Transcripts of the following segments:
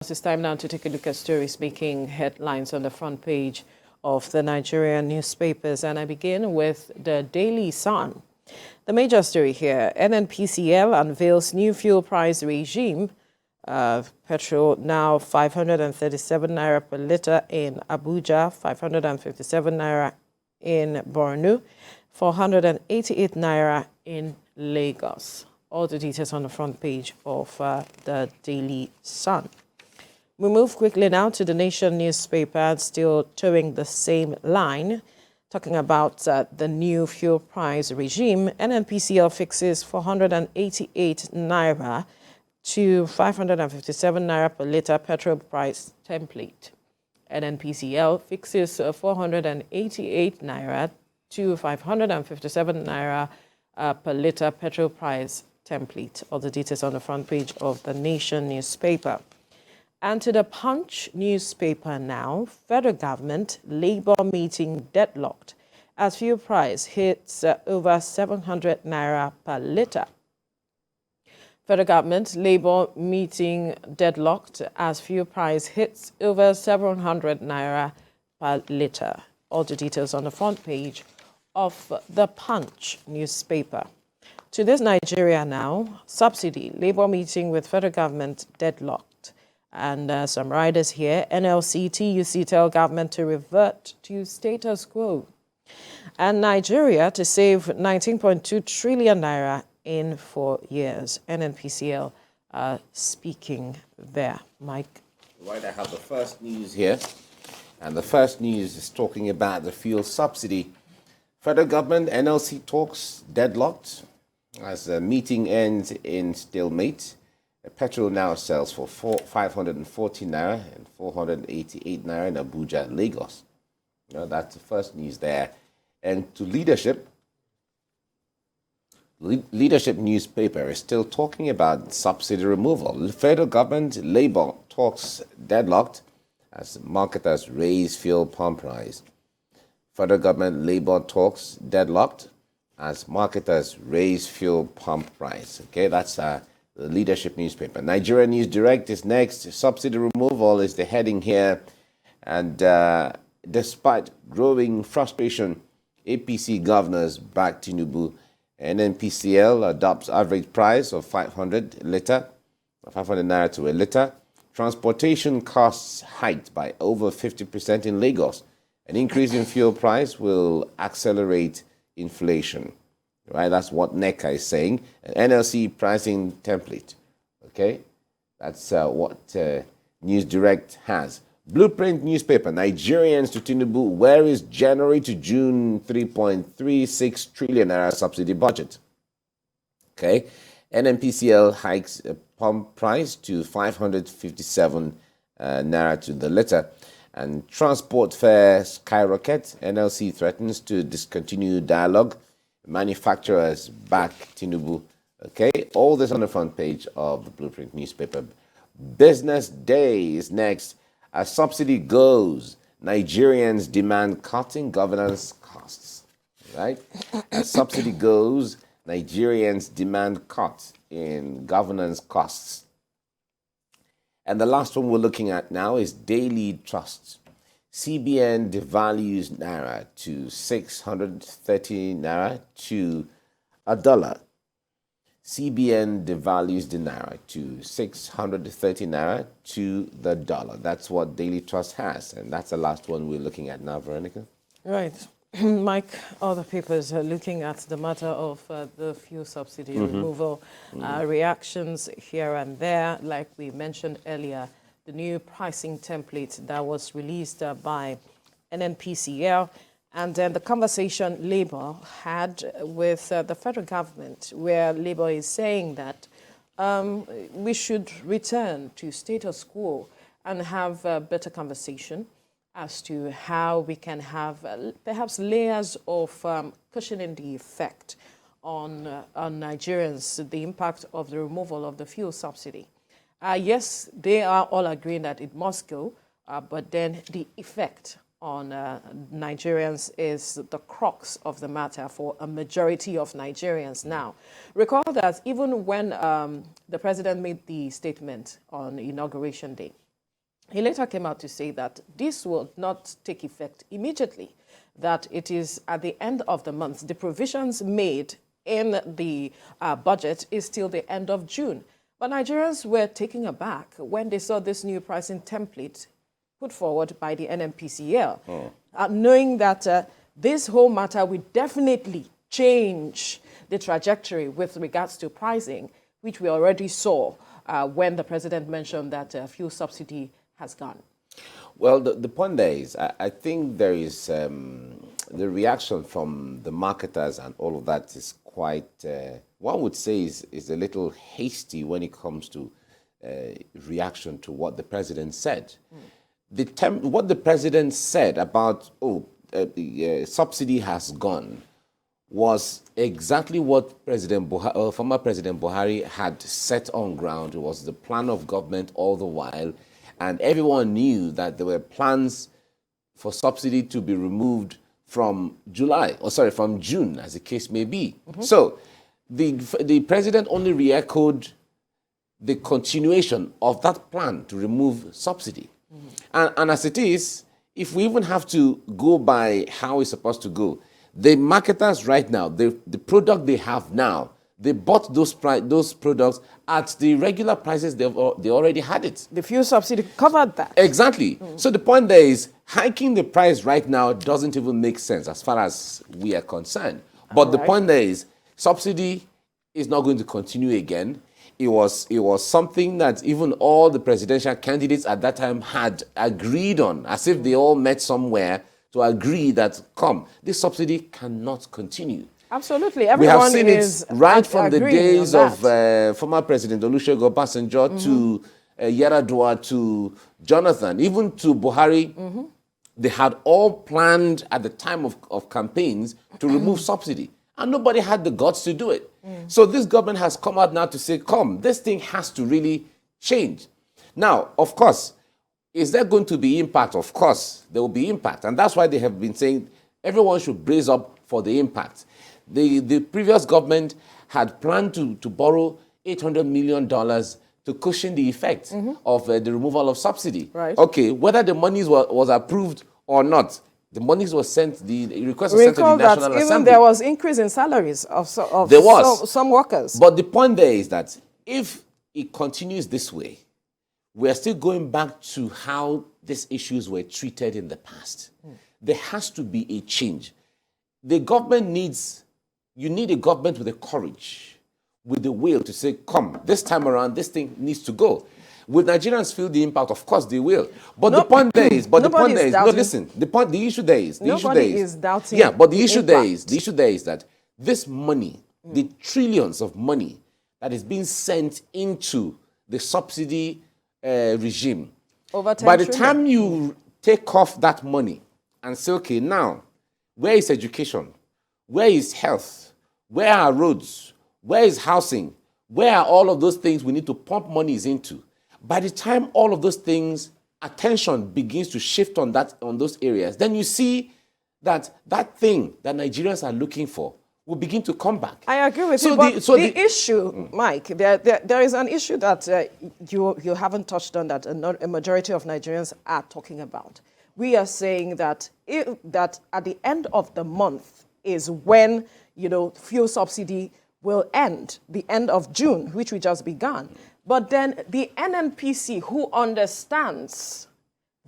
It's time now to take a look at stories making headlines on the front page of the Nigerian newspapers, and I begin with the Daily Sun. The major story here: NNPCL unveils new fuel price regime. Petrol now 537 naira per litre in Abuja, 557 naira in Borno, 488 naira in Lagos. All the details on the front page of the Daily Sun. We move quickly now to the Nation newspaper, still towing the same line, talking about the new fuel price regime. NNPCL fixes 488 naira to 557 naira per litre petrol price template. NNPCL fixes 488 naira to 557 naira per litre petrol price template. All the details on the front page of the Nation newspaper. And to the Punch newspaper now, federal government Labour meeting deadlocked as fuel price hits over 700 naira per litre. Federal government Labour meeting deadlocked as fuel price hits over 700 naira per litre. All the details on the front page of the Punch newspaper. To this Nigeria now, subsidy, Labour meeting with federal government deadlocked. And some riders here, NLC, TUC tell government to revert to status quo. And Nigeria to save 19.2 trillion naira in 4 years. NNPCL speaking there. Mike. Right, I have the first news here. And the first news is talking about the fuel subsidy. Federal government, NLC talks deadlocked as the meeting ends in stalemate. Petrol now sells for 540 naira and 488 naira in Abuja, Lagos. That's the first news there. And to leadership newspaper is still talking about subsidy removal. The federal government Labour talks deadlocked as marketers raise fuel pump price. Federal government Labour talks deadlocked as marketers raise fuel pump price. Okay, that's the leadership newspaper. Nigeria News Direct is next. Subsidy removal is the heading here. And despite growing frustration, APC governors back Tinubu. NNPCL adopts average price of 500 naira to a litre. Transportation costs hiked by over 50% in Lagos. An increase in fuel price will accelerate inflation. Right, that's what NECA is saying. An NLC pricing template. Okay, that's what News Direct has. Blueprint newspaper, Nigerians to Tinubu, where is January to June 3.36 trillion naira subsidy budget? Okay, NNPCL hikes pump price to 557 naira to the litre. And transport fares skyrocket. NLC threatens to discontinue dialogue. Manufacturers back Tinubu. Okay, all this on the front page of the Blueprint newspaper. Business Day is next. As subsidy goes, Nigerians demand cutting governance costs. Right? As subsidy goes, Nigerians demand cuts in governance costs. And the last one we're looking at now is Daily Trust. CBN devalues naira to 630 naira to a dollar. CBN devalues the naira to 630 naira to the dollar. That's what Daily Trust has, and that's the last one we're looking at now, Veronica. Right. Mike, other papers are looking at the matter of the fuel subsidy removal. Reactions here and there, like we mentioned earlier, the new pricing template that was released by NNPCL, and then the conversation Labour had with the federal government, where Labour is saying that we should return to status quo and have a better conversation as to how we can have perhaps layers of cushioning the effect on Nigerians, the impact of the removal of the fuel subsidy. Yes, they are all agreeing that it must go, but then the effect on Nigerians is the crux of the matter for a majority of Nigerians now. Recall that even when the president made the statement on Inauguration Day, He later came out to say that this will not take effect immediately, that it is at the end of the month. The provisions made in the budget is till the end of June. But Nigerians were taken aback when they saw this new pricing template put forward by the NNPCL, knowing that this whole matter will definitely change the trajectory with regards to pricing, which we already saw when the president mentioned that fuel subsidy has gone. Well, the point there is, I think there is the reaction from the marketers and all of that is quite, one would say is a little hasty when it comes to reaction to what the president said. What the president said about, the subsidy has gone, was exactly what former President Buhari had set on ground. It was the plan of government all the while, and everyone knew that there were plans for subsidy to be removed from from June, as the case may be. So the president only re-echoed the continuation of that plan to remove subsidy. And as it is, if we even have to go by how it's supposed to go, the marketers right now, the product they have now, they bought those products at the regular prices they already had it. The fuel subsidy covered that. Exactly. So the point there is, hiking the price right now doesn't even make sense as far as we are concerned. But the point there is, subsidy is not going to continue again. It was something that even all the presidential candidates at that time had agreed on, as if they all met somewhere to agree that, this subsidy cannot continue. Absolutely. We have seen it right from the days of former President Olusegun Obasanjo to Yar'Adua to Jonathan, even to Buhari. They had all planned at the time of campaigns to remove subsidy, and nobody had the guts to do it. So this government has come out now to say, this thing has to really change. Now, of course, is there going to be impact? Of course, there will be impact. And that's why they have been saying everyone should brace up for the impact. The previous government had planned to borrow $800 million to cushion the effect of the removal of subsidy. Right. Okay, whether the money was approved or not, the monies was sent, the request was sent to the National Assembly. Even there was increase in salaries of some workers. But the point there is that if it continues this way, we are still going back to how these issues were treated in the past. There has to be a change. The government you need a government with the courage, with the will to say, this time around, this thing needs to go. Will Nigerians feel the impact? Of course they will. But the point there is, the issue there is, doubting. Yeah, but the issue there is that this money, the trillions of money that is being sent into the subsidy regime, over 10 by the trillion. time you take off that money and say, now, where is education? Where is health? Where are roads? Where is housing? Where are all of those things we need to pump monies into? By the time all of those things, attention begins to shift on those areas, then you see that thing that Nigerians are looking for will begin to come back. I agree with you, but the issue, Mike, there is an issue that you haven't touched on that a majority of Nigerians are talking about. We are saying that that at the end of the month is when fuel subsidy will end, the end of June, which we just began. But then the NNPC, who understands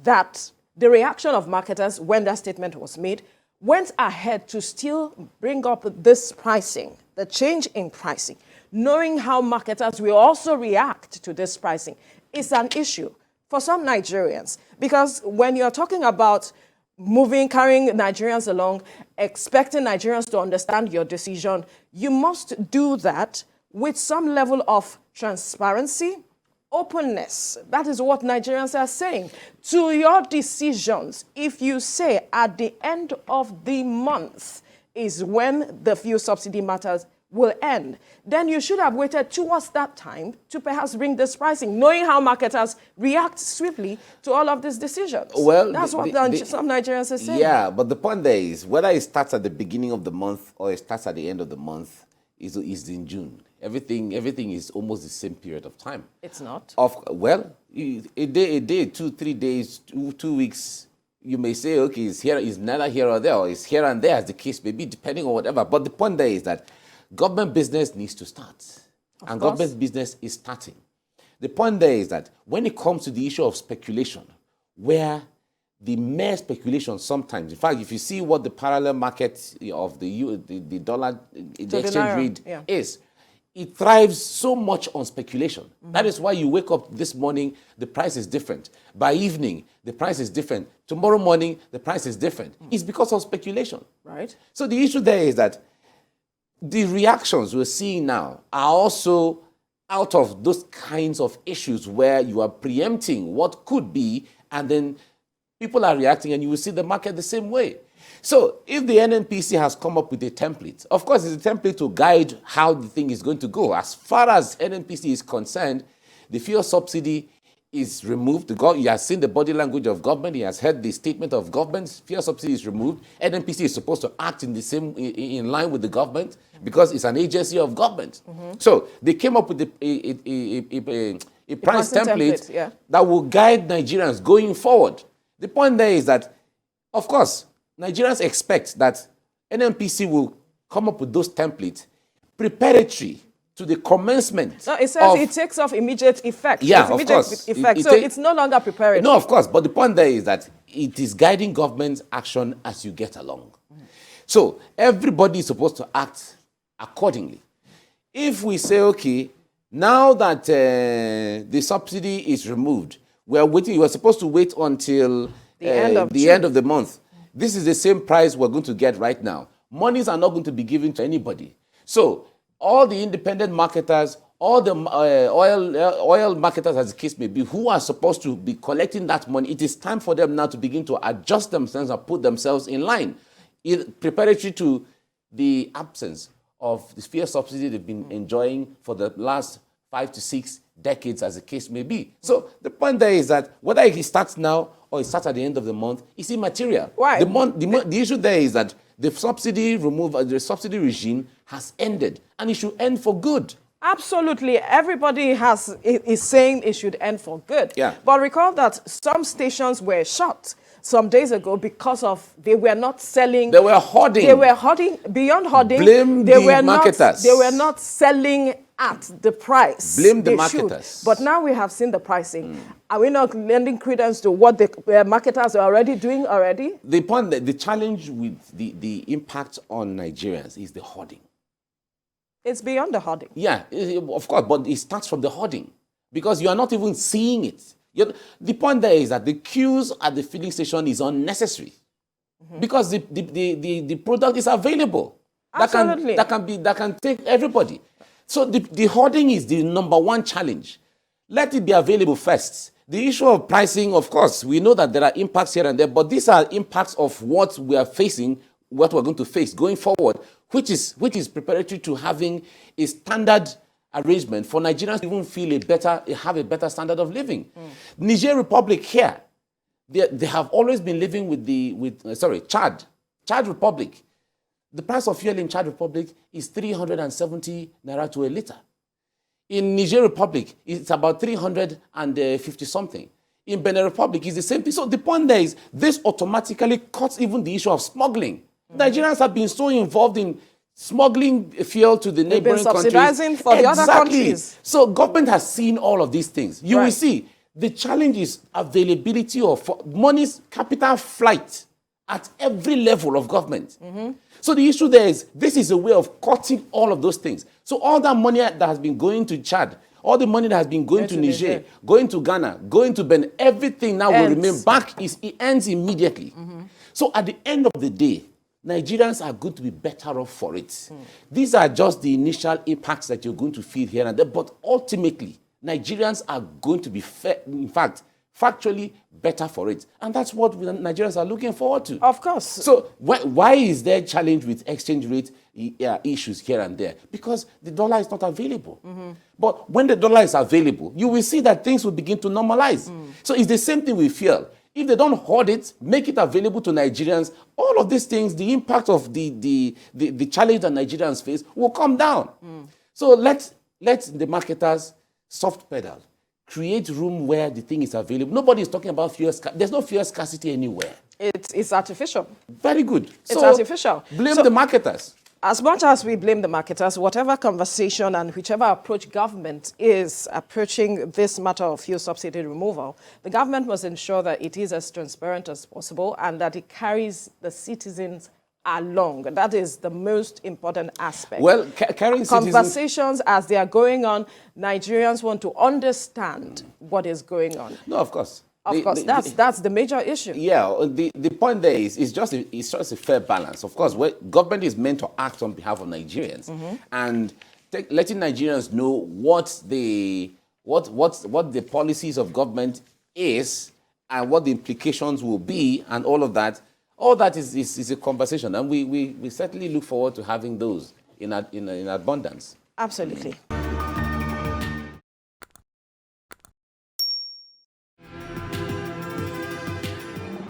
that the reaction of marketers when that statement was made, went ahead to still bring up this pricing, the change in pricing, knowing how marketers will also react to this pricing, is an issue for some Nigerians. Because when you're talking about carrying Nigerians along, expecting Nigerians to understand your decision, you must do that with some level of transparency, openness. That is what Nigerians are saying. To your decisions, if you say at the end of the month is when the fuel subsidy matters will end, then you should have waited towards that time to perhaps bring this pricing, knowing how marketers react swiftly to all of these decisions. Well, that's what some Nigerians are saying. Yeah, but the point there is, whether it starts at the beginning of the month or it starts at the end of the month, is in June. everything is almost the same period of time. It's not. Well, a day, 2-3 days, 2 weeks, you may say, okay, it's neither here or there, or it's here and there, as the case may be, depending on whatever. But the point there is that government business needs to start. And government business is starting. The point there is that when it comes to the issue of speculation, where the mere speculation sometimes, in fact, if you see what the parallel market of the dollar, the exchange rate is, it thrives so much on speculation. That is why you wake up this morning, the price is different. By evening, the price is different. Tomorrow morning, the price is different. It's because of speculation. Right. So the issue there is that the reactions we're seeing now are also out of those kinds of issues where you are preempting what could be, and then people are reacting, and you will see the market the same way. So if the NNPC has come up with a template, of course, it's a template to guide how the thing is going to go. As far as NNPC is concerned, the fuel subsidy is removed. He has seen the body language of government. He has heard the statement of government. Fuel subsidy is removed. NNPC is supposed to act in line with the government because it's an agency of government. So they came up with a price template that will guide Nigerians going forward. The point there is that, of course, Nigerians expect that NNPC will come up with those templates preparatory to the commencement. No, it says it takes off immediate effect. Yeah, of course. So it's no longer preparatory. No, of course. But the point there is that it is guiding government's action as you get along. So everybody is supposed to act accordingly. If we say, okay, now that the subsidy is removed, we're waiting. You are supposed to wait until the end of the month. This is the same price we're going to get right now. Monies are not going to be given to anybody. So all the independent marketers, all the oil marketers, as the case may be, who are supposed to be collecting that money, it is time for them now to begin to adjust themselves and put themselves in line, preparatory to the absence of the fuel subsidy they've been enjoying for the last 5 to 6 decades, as the case may be. So the point there is that whether it starts now or it starts at the end of the month, it's immaterial. Why? The issue there is that the subsidy regime has ended, and it should end for good. Absolutely. Everybody is saying it should end for good. Yeah. But recall that some stations were shut some days ago because they were not selling. They were hoarding. They were hoarding. Beyond hoarding, Blame the marketers. They were not selling at the price. Blame the marketers. But now we have seen the pricing. Are we not lending credence to what the marketers are already doing already? The challenge with the impact on Nigerians is the hoarding. It's beyond the hoarding. Yeah, of course, but it starts from the hoarding because you are not even seeing it. The point there is that the queues at the filling station is unnecessary because the product is available. Absolutely. That can take everybody. So the hoarding is the number one challenge. Let it be available first. The issue of pricing, of course, we know that there are impacts here and there, but these are impacts of what we are facing, what we're going to face going forward, which is preparatory to having a standard arrangement for Nigerians to even have a better standard of living. Niger Republic here, they have always been living with Chad Republic. The price of fuel in Chad Republic is 370 naira to a liter. In Niger Republic, it's about 350 something. In Benin Republic, it's the same thing. So the point there is, this automatically cuts even the issue of smuggling. Nigerians have been so involved in smuggling fuel to the neighboring countries. Subsidizing for the other countries. So government has seen all of these things. You will see, the challenge is availability of money's capital flight at every level of government. So the issue there is, this is a way of cutting all of those things. So all that money that has been going to Chad, all the money that has been going to Niger, going to Ghana, going to Benin, everything now will remain back. It ends immediately. So at the end of the day, Nigerians are going to be better off for it. These are just the initial impacts that you're going to feel here and there, but ultimately, Nigerians are going to be, in fact, factually better for it. And that's what Nigerians are looking forward to. Of course. So why is there challenge with exchange rate issues here and there? Because the dollar is not available. But when the dollar is available, you will see that things will begin to normalize. So it's the same thing with fuel. If they don't hoard it, make it available to Nigerians, all of these things, the impact of the challenge that Nigerians face will come down. So let the marketers soft pedal, create room where the thing is available. Nobody is talking about fuel scarcity. There's no fuel scarcity anywhere. It's artificial. Very good. It's artificial. Blame the marketers. As much as we blame the marketers, whatever conversation and whichever approach government is approaching this matter of fuel subsidy removal, the government must ensure that it is as transparent as possible and that it carries the citizens along. That is the most important aspect. Well, carrying conversations as they are going on, Nigerians want to understand what is going on. No, of course. Of course, that's the major issue. Yeah, the point there is it's just a fair balance. Of course, government is meant to act on behalf of Nigerians and letting Nigerians know what the policies of government is and what the implications will be and all of that. All that is a conversation, and we certainly look forward to having those in abundance. Absolutely.